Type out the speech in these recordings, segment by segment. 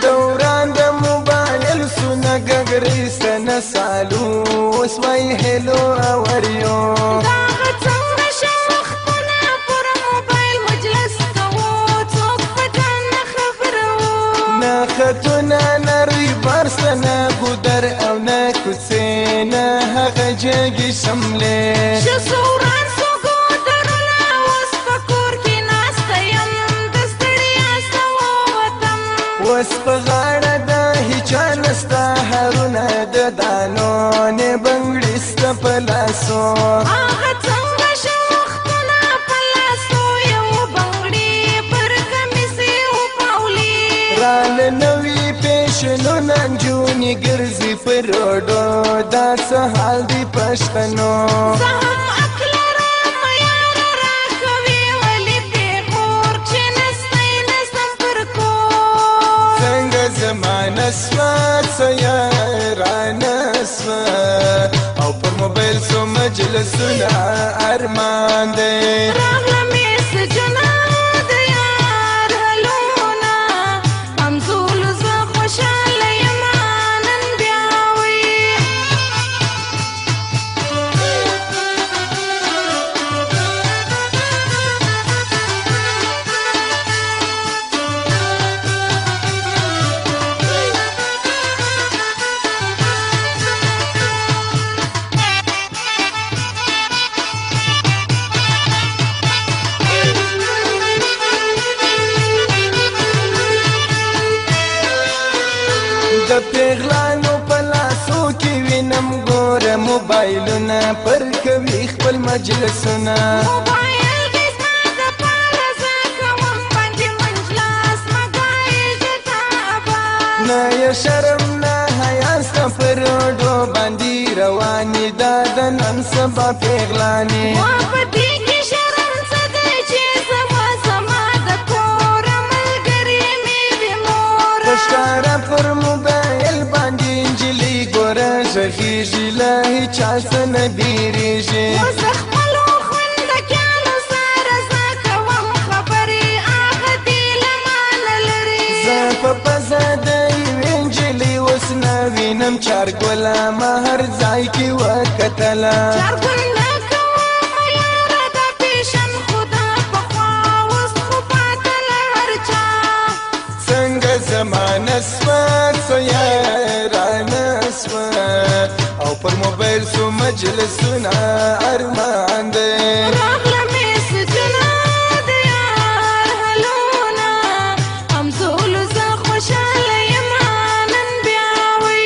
دوران د موبایل سونه ګګرې سنه سالو اوس وای هلو اوریو دغه څنګه شه وختونه پر موبایل مجلس کوو څوک په ځان نه خبره وو نه خطونه نه ریبرس نه ګودر او نه کوڅې نه هغه جګې شملې شه سوران سو ګودرونه اوس په کور کې ناسته یم د ستړیا څه ووتم اوس په غاړه د هیچا نسته هرونه د دانو نه بنګړي سته په لاسو هغه څنګه شه وختونه په لاسو یو بنګړي پر کمیسې وپاولي راله نوي پیشنونه نجونې ګرځي په روډو دا څه حال دی پښتنو زه هم عقل لرم یاره راکوي ولې پېغور چې نستی نسم پر کور څنګه زمانه سوه څه یارانه سوه او پر موبایل سو مجلسونه ارمان دی راغله میسجونه د یار هلونه همزولو زه خوشحاله یمه نن بیا وي د پیغلانو په لاسو کې وینم ګوره موبایلونه پر کوي خپل مجلسونه موبایل کې زما دپاره زه کوم باندې مجلس مګایږي تابه نه یې شرم نه حیا سته په روډو باندې روانې دا د نن سبا پیغلانې وا په دې کې شرم څه دی چې زما د کوره ملګرې مې وي مور په ښکاره پر موبایل باندې نجلۍ ګوره غږېږي له هېچا څه نه بیریږي اوس د خپلو خوندکیانو سره زه کوم خبرې هغه دې له ما نه لرې زه په پزه د یوې نجلۍ اوس نه وینم چارګله ما هر ځای کې وکتله چارګل نه کوم یاره دا پیشن خو دا پخوا اوس خو پاتله هر چا څنګه زمانه سوه څه یارانه سوه او پر موبایل سو مجلسونه ارمان دی راغله میسجونه د یار هلونه همزولو زه خوشحاله یمه نن بیا وي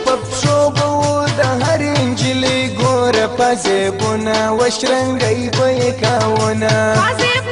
په پښو به و د هرې نجلۍ ګوره پازیبونه وشرنګی به یې کاونه پازیب